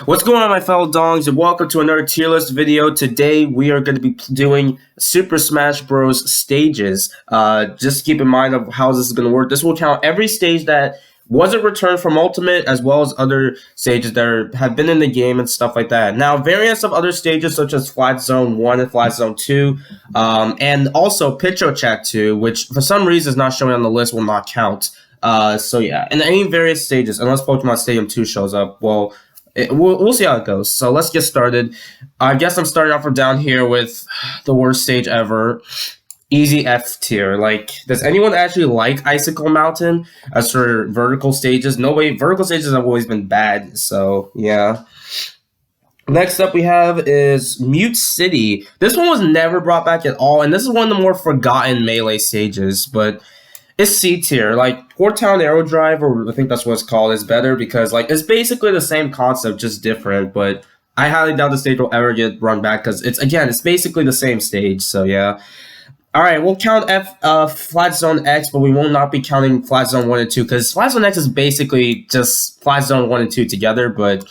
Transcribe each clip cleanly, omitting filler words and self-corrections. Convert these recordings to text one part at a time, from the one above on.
What's going on, my fellow dongs, and welcome to another tier list video. Today we are going to be doing Super Smash Bros. Stages. Just keep in mind of how this is going to work. This will count every stage that wasn't returned from Ultimate, as well as other stages that have been in the game and stuff like that. Now, variants of other stages such as Flat Zone 1 and Flat Zone 2, and also Pitcho Chat 2, which for some reason is not showing on the list, will not count. So yeah, and any various stages, unless Pokemon Stadium 2 shows up, we'll see how it goes. So let's get started. I guess I'm starting off from down here with the worst stage ever. Easy F tier. Like, does anyone actually like Icicle Mountain? As for vertical stages, vertical stages have always been bad. So yeah. Next up we have is Mute City. This one was never brought back at all, and this is one of the more forgotten Melee stages, but it's C tier. Like, Port Town Arrow Drive, or I think that's what it's called, is better because, like, it's basically the same concept, just different. But I highly doubt the stage will ever get run back because it's basically the same stage. So yeah. All right, we'll count Flat Zone X, but we will not be counting Flat Zone 1 and 2 because Flat Zone X is basically just Flat Zone 1 and 2 together. But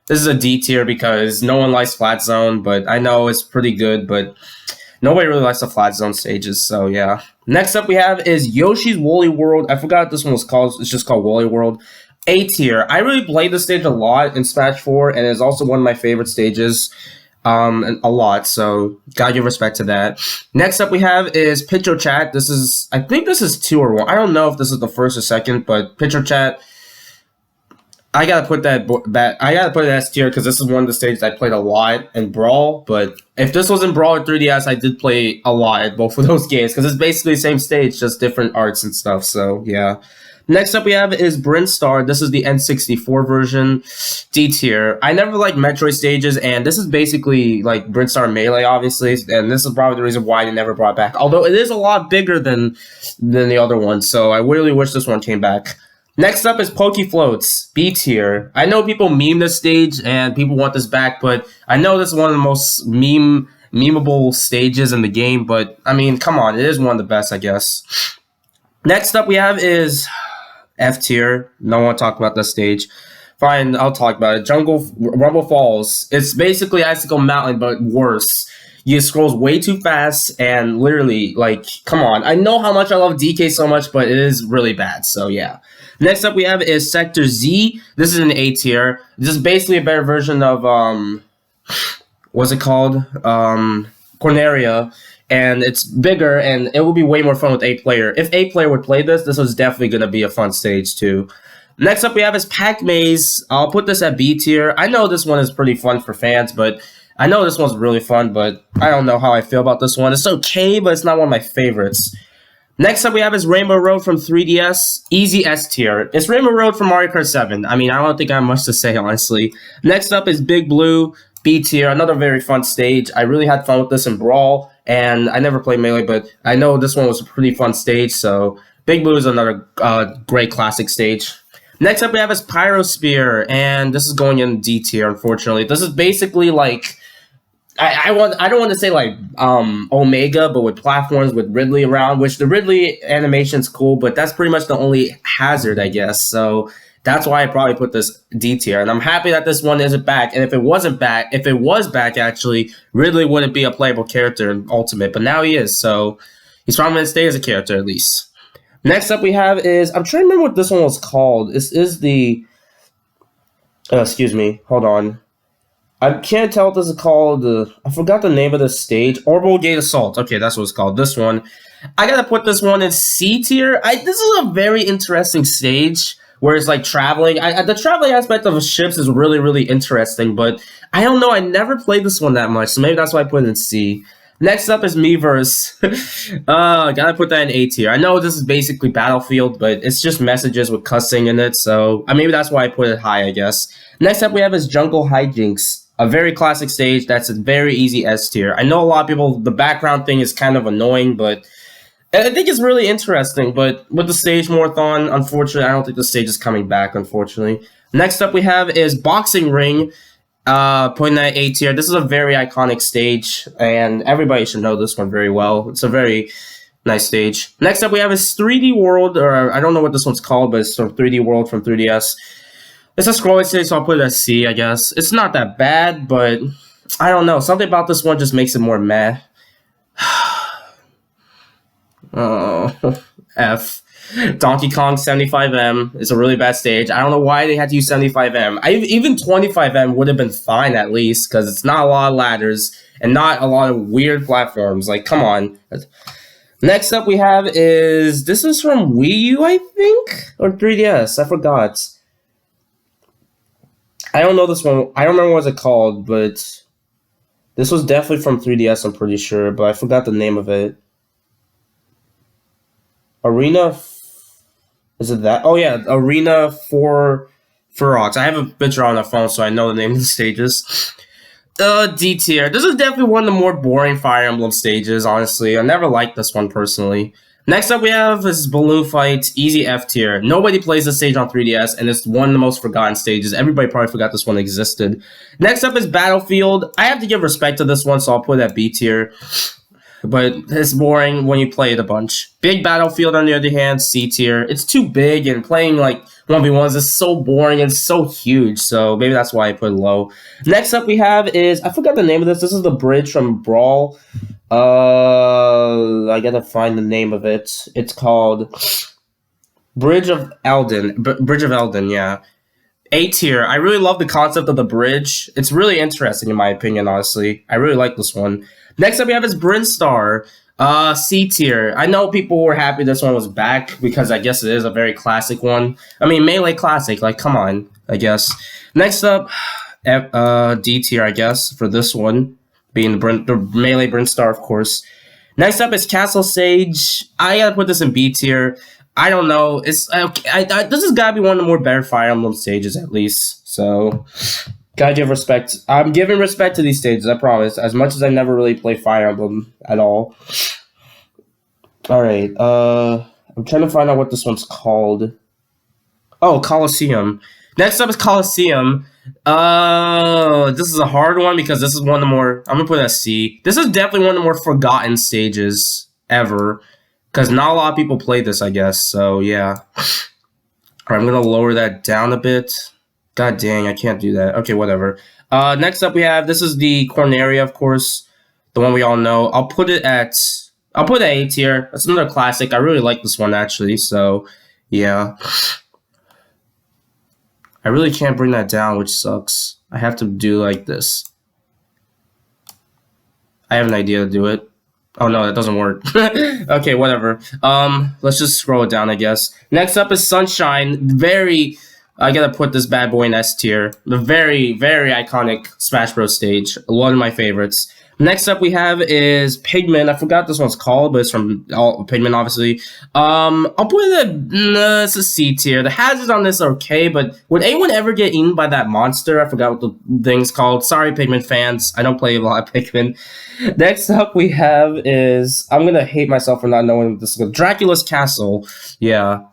this is a D tier because no one likes Flat Zone, but I know it's pretty good, but nobody really likes the Flat Zone stages. So yeah. Next up we have is Yoshi's Woolly World. I forgot what this one was called. It's just called Woolly World. A tier. I really played this stage a lot in Smash 4, and it's also one of my favorite stages. A lot, so gotta give respect to that. Next up we have is Pitcho Chat. I think this is 2 or 1. I don't know if this is the first or second, but Pitcho Chat, I gotta put I gotta put it as tier because this is one of the stages I played a lot in Brawl. But if this was in Brawl or 3DS, I did play a lot at both of those games because it's basically the same stage, just different arts and stuff. So yeah. Next up we have is Brinstar. This is the N64 version. D tier. I never liked Metroid stages, and this is basically like Brinstar Melee, obviously, and this is probably the reason why they never brought it back. Although it is a lot bigger than the other one, so I really wish this one came back. Next up is Pokefloats, B tier. I know people meme this stage and people want this back, but I know this is one of the most memeable stages in the game, but I mean, come on, it is one of the best, I guess. Next up we have is F tier. No one talk about this stage. Fine, I'll talk about it. Rumble Falls. It's basically Icicle Mountain, but worse. You scrolls way too fast, and literally, like, come on. I know how much I love DK so much, but it is really bad, so yeah. Next up we have is Sector Z. This is an A tier. This is basically a better version of, what's it called? Corneria. And it's bigger, and it will be way more fun with 8-player. If 8-player would play this was definitely going to be a fun stage, too. Next up we have is Pac Maze. I'll put this at B tier. I know this one is pretty fun for fans, but I know this one's really fun, but I don't know how I feel about this one. It's okay, but it's not one of my favorites. Next up we have is Rainbow Road from 3DS. Easy S tier. It's Rainbow Road from Mario Kart 7. I mean, I don't think I have much to say, honestly. Next up is Big Blue. B tier. Another very fun stage. I really had fun with this in Brawl, and I never played Melee, but I know this one was a pretty fun stage, so Big Blue is another great classic stage. Next up we have is Pyrosphere, and this is going in D tier, unfortunately. This is basically like, I don't want to say like Omega, but with platforms with Ridley around, which the Ridley animation's cool, but that's pretty much the only hazard, I guess. So that's why I probably put this D tier, and I'm happy that this one isn't back. And if it was back, actually, Ridley wouldn't be a playable character in Ultimate, but now he is, so he's probably going to stay as a character at least. Next up we have is, I'm trying to remember what this one was called. This is the, excuse me, hold on. I can't tell what this is called. I forgot the name of the stage. Orbital Gate Assault. Okay, that's what it's called. This one. I gotta put this one in C tier. This is a very interesting stage where it's like traveling. The traveling aspect of ships is really, really interesting, but I don't know. I never played this one that much, so maybe that's why I put it in C. Next up is Miiverse. Gotta put that in A tier. I know this is basically Battlefield, but it's just messages with cussing in it, so maybe that's why I put it high, I guess. Next up we have is Jungle Hijinks. A very classic stage. That's a very easy S tier. I know a lot of people, the background thing is kind of annoying, but I think it's really interesting. But with the stage Morathon, unfortunately, I don't think the stage is coming back, unfortunately. Next up we have is Boxing Ring. Putting that A tier. This is a very iconic stage, and everybody should know this one very well. It's a very nice stage. Next up we have is 3D World, or I don't know what this one's called, but it's from 3D World from 3DS. It's a scrolling stage, so I'll put it at C, I guess. It's not that bad, but I don't know. Something about this one just makes it more meh. Oh, F. Donkey Kong 75M is a really bad stage. I don't know why they had to use 75M. Even 25M would have been fine at least, because it's not a lot of ladders and not a lot of weird platforms. Like, come on. Next up we have is, this is from Wii U, I think? Or 3DS, I forgot. I don't know this one. I don't remember what it's called, but this was definitely from 3DS, I'm pretty sure, but I forgot the name of it. Is it that? Oh yeah, Arena for Ferox. I have a picture on the phone, so I know the name of the stages. D tier. This is definitely one of the more boring Fire Emblem stages, honestly. I never liked this one personally. Next up we have is Balloon Fight, easy F tier. Nobody plays this stage on 3DS, and it's one of the most forgotten stages. Everybody probably forgot this one existed. Next up is Battlefield. I have to give respect to this one, so I'll put it at B tier. But it's boring when you play it a bunch. Big Battlefield, on the other hand, C tier. It's too big, and playing like 1v1s is so boring and so huge, so maybe that's why I put it low. Next up we have is, I forgot the name of this. This is the bridge from Brawl. I gotta find the name of it. It's called Bridge of Eldin. Bridge of Eldin, yeah. A tier. I really love the concept of the bridge. It's really interesting in my opinion, honestly. I really like this one. Next up we have is Brinstar. C tier. I know people were happy this one was back because I guess it is a very classic one. I mean, Melee classic, like come on, I guess. Next up, D tier, I guess, for this one, being the Melee Brinstar, of course. Next up is Castle Sage. I gotta put this in B tier. I don't know. It's this has gotta be one of the more better Fire Emblem stages, at least. So, gotta give respect. I'm giving respect to these stages, I promise. As much as I never really play Fire Emblem at all. Alright, I'm trying to find out what this one's called. Oh, Colosseum. Next up is Colosseum. This is a hard one because this is one of the more, I'm gonna put it at C. This is definitely one of the more forgotten stages ever. Because not a lot of people play this, I guess, so yeah. Alright, I'm gonna lower that down a bit. God dang, I can't do that. Okay, whatever. Next up we have, this is the Corneria, of course. The one we all know. I'll put it at A tier. That's another classic. I really like this one, actually, so yeah. I really can't bring that down, which sucks. I have to do like this. I have an idea to do it. Oh no, that doesn't work. Okay, whatever. Let's just scroll it down, I guess. Next up is Sunshine. I gotta put this bad boy in S tier. The very, very iconic Smash Bros. Stage. One of my favorites. Next up we have is Pigman. I forgot this one's called, but it's from Pigman, obviously. I'll put it at, it's a C tier. The hazards on this are okay, but would anyone ever get eaten by that monster? I forgot what the thing's called. Sorry, Pigman fans. I don't play a lot of Pigman. Next up we have is, I'm gonna hate myself for not knowing what this is called. Dracula's Castle. Yeah.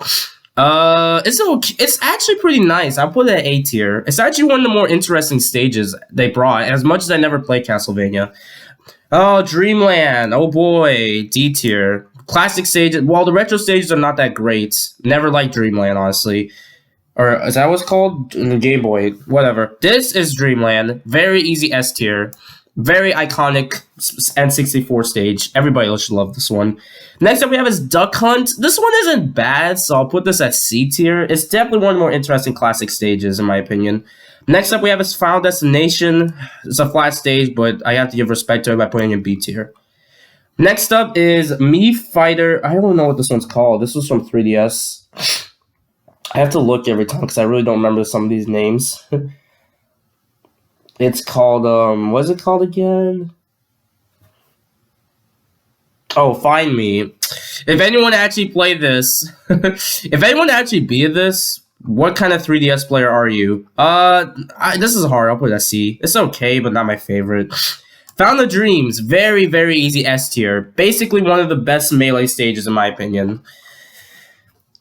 It's okay. It's actually pretty nice. I'll put it at A tier. It's actually one of the more interesting stages they brought, as much as I never played Castlevania. Oh, Dreamland. Oh boy, D tier. Classic stages. Well, the retro stages are not that great. Never liked Dreamland, honestly. Or is that what it's called? The Game Boy. Whatever. This is Dreamland. Very easy S tier. Very iconic N64 stage. Everybody else should love this one. Next up we have is Duck Hunt. This one isn't bad, so I'll put this at C tier. It's definitely one of the more interesting classic stages, in my opinion. Next up we have is Final Destination. It's a flat stage, but I have to give respect to it by putting it in B tier. Next up is Mii Fighter. I don't know what this one's called. This was from 3DS. I have to look every time because I really don't remember some of these names. It's called, what is it called again? Oh, Find Me. If anyone actually played this, if anyone actually beat this, what kind of 3DS player are you? This is hard. I'll put it at C. It's okay, but not my favorite. Found the Dreams. Very, very easy S tier. Basically one of the best Melee stages, in my opinion.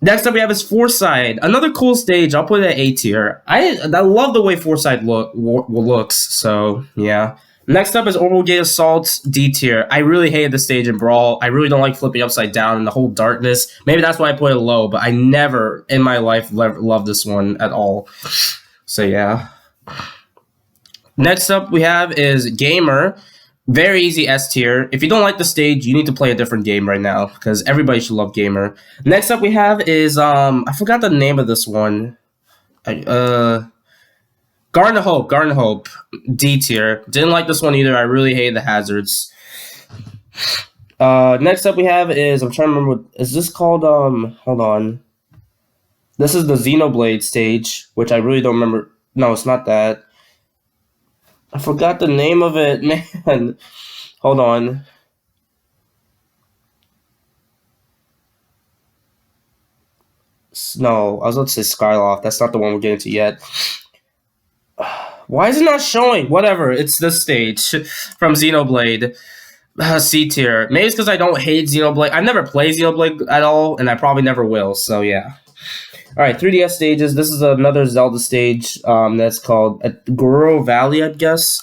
Next up we have is Foresight. Another cool stage. I'll put it at A tier. I love the way Foresight looks, so yeah. Next up is Orbital Gate Assault, D tier. I really hated the stage in Brawl. I really don't like flipping upside down and the whole darkness. Maybe that's why I put it low, but I never in my life loved this one at all. So yeah. Next up we have is Gamer. Very easy S tier. If you don't like the stage, you need to play a different game right now because everybody should love Gamer. Next up we have is I forgot the name of this one. Garden of Hope. Garden of Hope. D tier. Didn't like this one either. I really hate the hazards. Next up we have is I'm trying to remember. Is this called Hold on. This is the Xenoblade stage, which I really don't remember. No, it's not that. I forgot the name of it, man. Hold on. No, I was about to say Skyloft. That's not the one we're getting to yet. Why is it not showing? Whatever. It's this stage from Xenoblade. C tier. Maybe it's because I don't hate Xenoblade. I never played Xenoblade at all, and I probably never will. So yeah. All right, 3DS stages. This is another Zelda stage. That's called Goro Valley, I guess.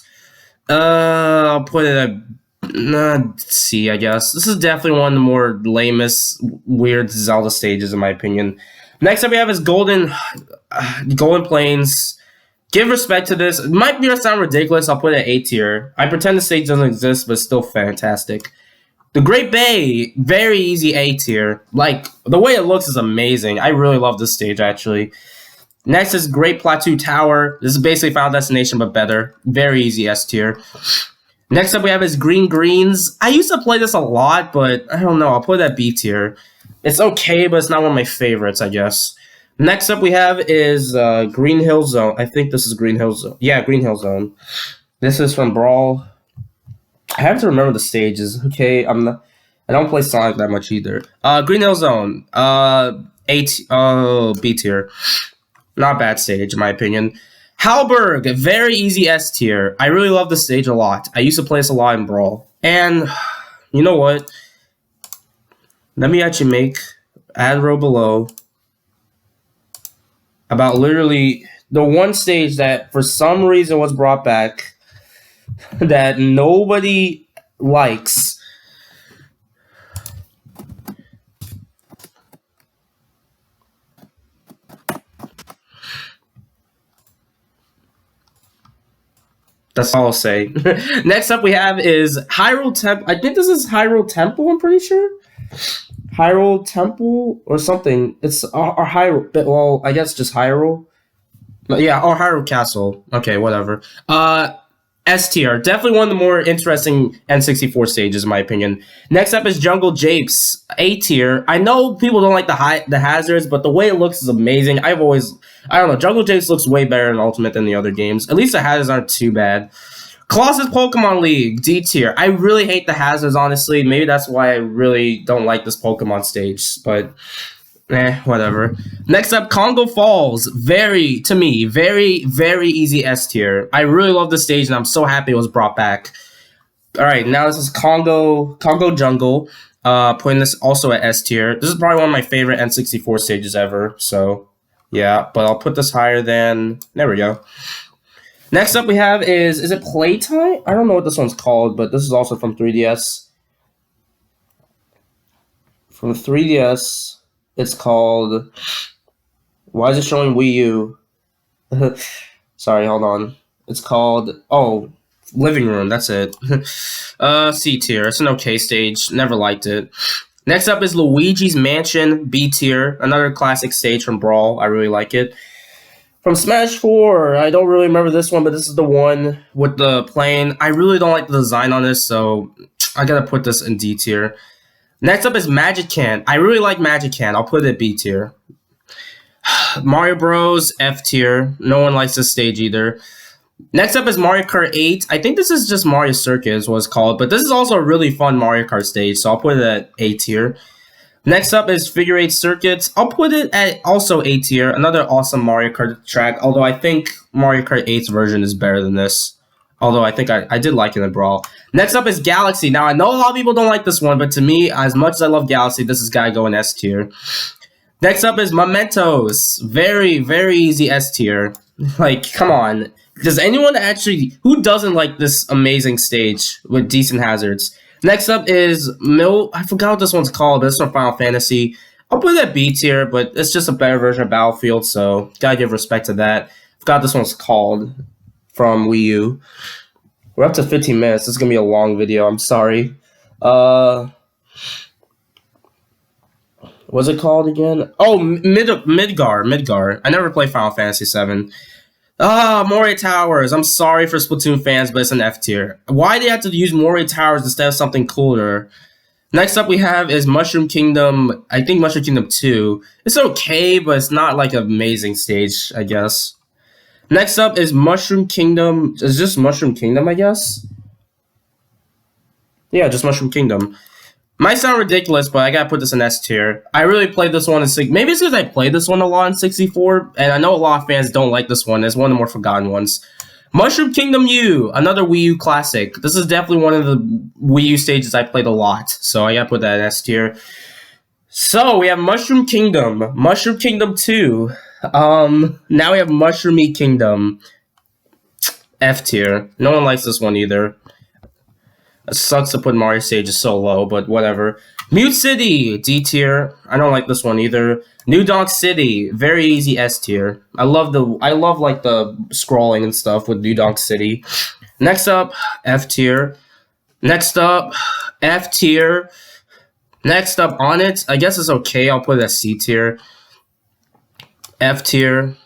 I'll put it at C, I guess. This is definitely one of the more lamest, weird Zelda stages, in my opinion. Next up, we have is Golden Plains. Give respect to this. It might be sound ridiculous. I'll put it at A tier. I pretend the stage doesn't exist, but it's still fantastic. The Great Bay, very easy A tier. Like, the way it looks is amazing. I really love this stage, actually. Next is Great Plateau Tower. This is basically Final Destination, but better. Very easy S tier. Next up we have is Green Greens. I used to play this a lot, but I don't know. I'll put it at B tier. It's okay, but it's not one of my favorites, I guess. Next up we have is Green Hill Zone. I think this is Green Hill Zone. Yeah, Green Hill Zone. This is from Brawl. I have to remember the stages. Okay, I don't play Sonic that much either. Green Hill Zone. B tier. Not bad stage, in my opinion. Halberg, very easy S tier. I really love this stage a lot. I used to play this a lot in Brawl. And, you know what? Let me actually make ad row below about literally the one stage that for some reason was brought back that nobody likes. That's all I'll say. Next up we have is Hyrule Temple. I think this is Hyrule Temple, I'm pretty sure. Hyrule Temple or something. It's or Hyrule. Well, I guess just Hyrule. Yeah, or Hyrule Castle. Okay, whatever. S tier. Definitely one of the more interesting N64 stages, in my opinion. Next up is Jungle Japes. A tier. I know people don't like the hazards, but the way it looks is amazing. I don't know, Jungle Japes looks way better in Ultimate than the other games. At least the hazards aren't too bad. Colossus Pokemon League, D tier. I really hate the hazards, honestly. Maybe that's why I really don't like this Pokemon stage, but whatever. Next up, Congo Falls. Very, very easy S tier. I really love the stage, and I'm so happy it was brought back. All right, now this is Congo Jungle. Putting this also at S tier. This is probably one of my favorite N64 stages ever, so yeah, but I'll put this higher than... There we go. Next up we have is it Playtime? I don't know what this one's called, but this is also from 3DS. From 3DS, it's called... Why is it showing Wii U? Sorry, hold on. It's called... Oh, Living Room, that's it. C tier. It's an okay stage. Never liked it. Next up is Luigi's Mansion, B tier. Another classic stage from Brawl. I really like it. From Smash 4, I don't really remember this one, but this is the one with the plane. I really don't like the design on this, so I gotta put this in D tier. Next up is Magic-Can. I really like Magic-Can. I'll put it at B tier. Mario Bros, F tier. No one likes this stage either. Next up is Mario Kart 8. I think this is just Mario Circuit is what it's called, but this is also a really fun Mario Kart stage, so I'll put it at A tier. Next up is Figure 8 Circuits. I'll put it at also A tier. Another awesome Mario Kart track, although I think Mario Kart 8's version is better than this. Although I think I did like it in Brawl. Next up is Galaxy. Now, I know a lot of people don't like this one, but to me, as much as I love Galaxy, this has got to go in S tier. Next up is Mementos. Very, very easy S tier. Like, come on. Does anyone actually... Who doesn't like this amazing stage with decent hazards? Next up is I forgot what this one's called, but it's from Final Fantasy. I'll put it at B tier, but it's just a better version of Battlefield, so gotta give respect to that. Forgot this one's called from Wii U. We're up to 15 minutes. This is gonna be a long video. I'm sorry. What's it called again? Oh, Midgar. I never played Final Fantasy VII. Moria Towers. I'm sorry for Splatoon fans, but it's an F tier. Why do you have to use Moria Towers instead of something cooler? Next up we have is Mushroom Kingdom. I think Mushroom Kingdom 2. It's okay, but it's not like an amazing stage, I guess. Next up is Mushroom Kingdom. It's just Mushroom Kingdom, I guess? Yeah, just Mushroom Kingdom. Might sound ridiculous, but I gotta put this in S tier. I really played this one in maybe it's because I played this one a lot in 64, and I know a lot of fans don't like this one. It's one of the more forgotten ones. Mushroom Kingdom U, another Wii U classic. This is definitely one of the Wii U stages I played a lot, so I gotta put that in S tier. So we have Mushroom Kingdom, Mushroom Kingdom 2. Now we have Mushroomy Kingdom, F tier. No one likes this one either. It sucks to put Mario stages so low, but whatever. Mute City, D tier. I don't like this one either. New Donk City, very easy S tier. I love like the scrolling and stuff with New Donk City. Next up, F tier. Next up, F tier. Next up, On It. I guess it's okay. I'll put it at C tier. F tier.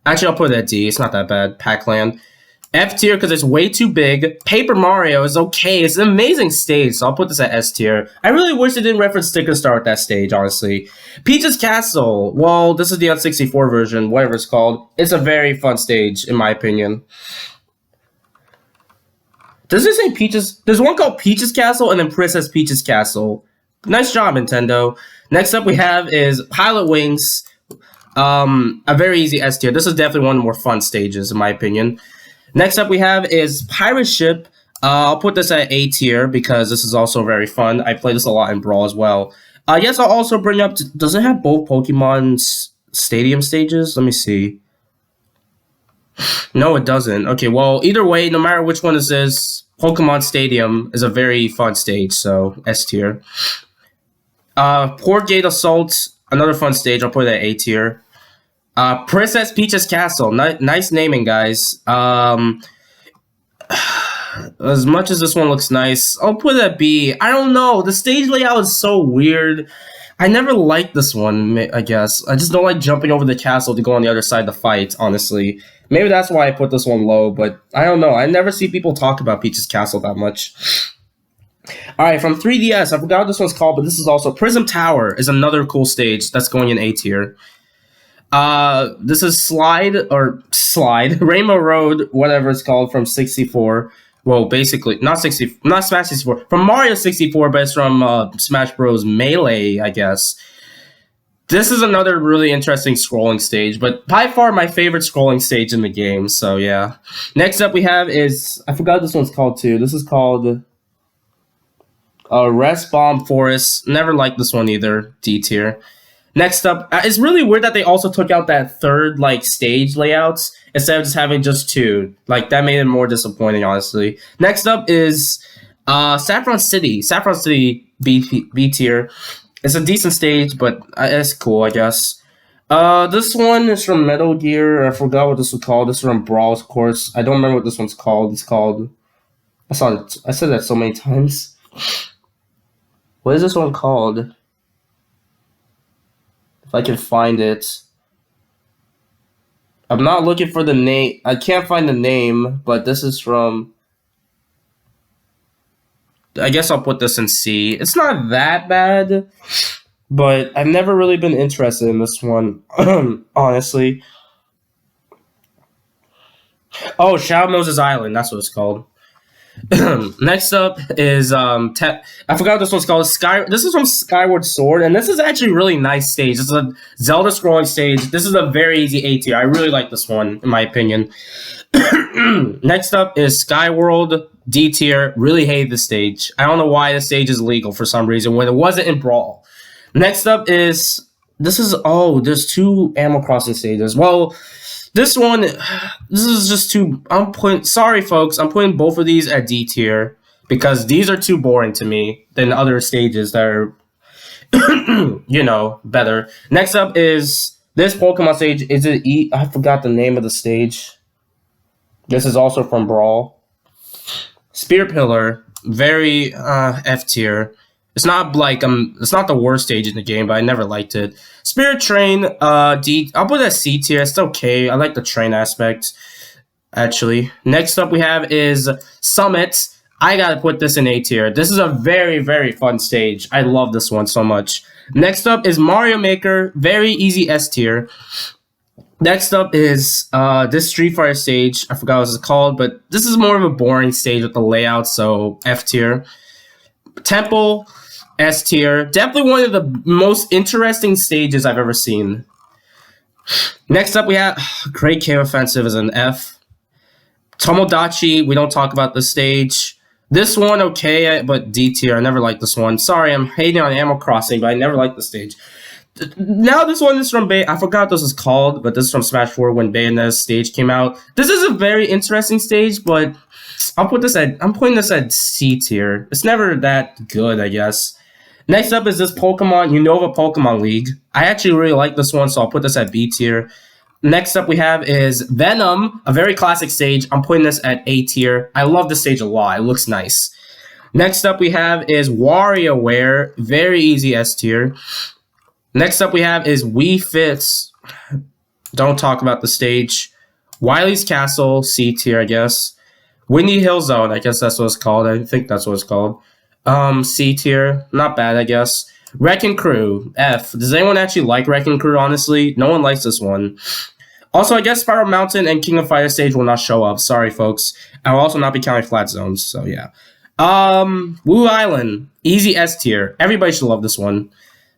Actually, I'll put it at D. It's not that bad. Pac-Land. F tier because it's way too big. Paper Mario is okay. It's an amazing stage, so I'll put this at S tier. I really wish they didn't reference Sticker Star at that stage, honestly. Peach's Castle. Well, this is the N64 version, whatever it's called. It's a very fun stage, in my opinion. Does it say Peach's? There's one called Peach's Castle and then Princess Peach's Castle. Nice job, Nintendo. Next up we have is Pilot Wings. A very easy S tier. This is definitely one of the more fun stages, in my opinion. Next up we have is Pirate Ship. I'll put this at A tier because this is also very fun. I play this a lot in Brawl as well. Yes, I'll also bring up... Does it have both Pokemon's stadium stages? Let me see. No, it doesn't. Okay, well, either way, no matter which one this is, Pokemon Stadium is a very fun stage, so S tier. Port Gate Assault, another fun stage. I'll put it at A tier. Princess Peach's Castle. Nice naming, guys. As much as this one looks nice, I'll put it at B. I don't know. The stage layout is so weird. I never liked this one, I guess. I just don't like jumping over the castle to go on the other side to fight, honestly. Maybe that's why I put this one low, but I don't know. I never see people talk about Peach's Castle that much. Alright, from 3DS, I forgot what this one's called, but this is also... Prism Tower is another cool stage that's going in A tier. This is Slide, Rainbow Road, whatever it's called, from 64. Well, basically, not Smash 64, from Mario 64, but it's from Smash Bros. Melee, I guess. This is another really interesting scrolling stage, but by far my favorite scrolling stage in the game, so yeah. Next up we have is, I forgot what this one's called too. This is called Rest Bomb Forest. Never liked this one either, D tier. Next up, it's really weird that they also took out that third, like, stage layouts instead of just having just two. Like, that made it more disappointing, honestly. Next up is Saffron City. Saffron City, B tier. It's a decent stage, but it's cool, I guess. This one is from Metal Gear. I forgot what this was called. This is from Brawl, of course. I don't remember what this one's called. It's called... I said that so many times. What is this one called? If I can find it. I'm not looking for the name. I can't find the name, but this is from... I guess I'll put this in C. It's not that bad, but I've never really been interested in this one, honestly. Oh, Shadow Moses Island. That's what it's called. Next up is I forgot what this one's called. This is from Skyward Sword, and this is actually a really nice stage. This is a Zelda scrolling stage. This is a very easy A tier. I really like this one, in my opinion. Next up is Skyworld, D tier. Really hate this stage. I don't know why this stage is legal for some reason when it wasn't in Brawl. Next up is there's two Animal Crossing stages. Well, this is just too... Sorry, folks. I'm putting both of these at D tier because these are too boring to me than other stages that are, better. Next up is This Pokemon stage, is it I forgot the name of the stage. This is also from Brawl. Spirit Pillar, very F tier. It's not like it's not the worst stage in the game, but I never liked it. Spirit Train, D. I'll put it as C tier. It's okay. I like the train aspect. Actually, next up we have is Summit. I gotta put this in A tier. This is a very, very fun stage. I love this one so much. Next up is Mario Maker. Very easy S tier. Next up is this Street Fighter stage. I forgot what it's called, but this is more of a boring stage with the layout, so F tier. Temple, S tier. Definitely one of the most interesting stages I've ever seen. Next up we have Great Cave Offensive is an F. Tomodachi, we don't talk about this stage. This one, okay, but D tier. I never liked this one. Sorry, I'm hating on Animal Crossing, but I never liked the stage. Now this one is from I forgot what this is called, but this is from Smash 4 when Bayoneta's stage came out. This is a very interesting stage, but I'm putting this at C tier. It's never that good, I guess. Next up is this Pokemon Unova Pokemon League. I actually really like this one, so I'll put this at B tier. Next up we have is Venom, a very classic stage. I'm putting this at A tier. I love this stage a lot. It looks nice. Next up we have is WarioWare, very easy S tier. Next up we have is Wii Fits. Don't talk about the stage. Wily's Castle, C tier, I guess. Windy Hill Zone, I guess that's what it's called. I think that's what it's called. C tier, not bad, I guess. Wrecking Crew, F. Does anyone actually like Wrecking Crew, honestly? No one likes this one. Also, I guess Spiral Mountain and King of Fighters stage will not show up. Sorry, folks. I will also not be counting Flat Zones, so yeah. Wu Island, easy S tier. Everybody should love this one.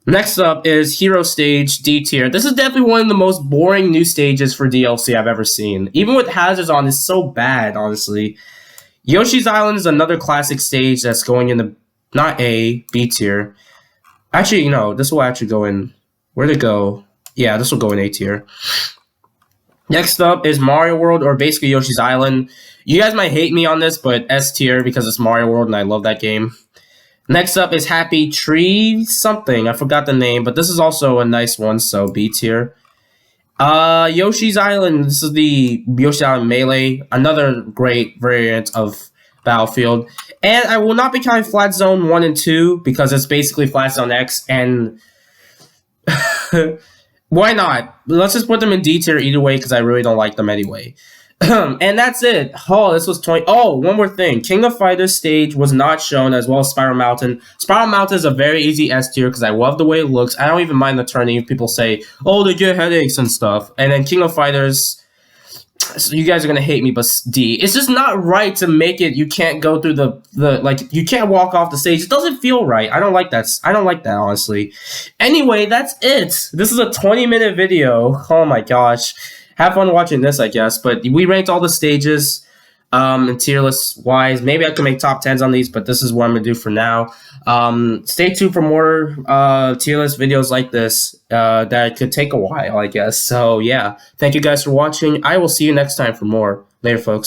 Next up is Hero Stage, D tier. This is definitely one of the most boring new stages for DLC I've ever seen. Even with hazards on, it's so bad, honestly. Yoshi's Island is another classic stage that's going in the, not A, B tier. Actually, this will actually go in, where'd it go? Yeah, this will go in A tier. Next up is Mario World, or basically Yoshi's Island. You guys might hate me on this, but S tier because it's Mario World and I love that game. Next up is Happy Tree something. I forgot the name, but this is also a nice one, so B tier. Yoshi's Island. This is the Yoshi's Island Melee. Another great variant of Battlefield. And I will not be counting Flat Zone 1 and 2 because it's basically Flat Zone X, and why not? Let's just put them in D tier either way because I really don't like them anyway. And that's it. Oh, this was 20. Oh, one more thing. King of Fighters stage was not shown, as well as Spiral Mountain. Spiral Mountain is a very easy S tier because I love the way it looks. I don't even mind the turning if people say, oh, they get headaches and stuff. And then King of Fighters, so you guys are going to hate me, but D. It's just not right to make it, you can't go through like, you can't walk off the stage. It doesn't feel right. I don't like that. I don't like that, honestly. Anyway, that's it. This is a 20-minute video. Oh my gosh. Have fun watching this, I guess. But we ranked all the stages and tier list wise. Maybe I can make top 10s on these, but this is what I'm going to do for now. Stay tuned for more tier list videos like this that could take a while, I guess. So, yeah. Thank you guys for watching. I will see you next time for more. Later, folks.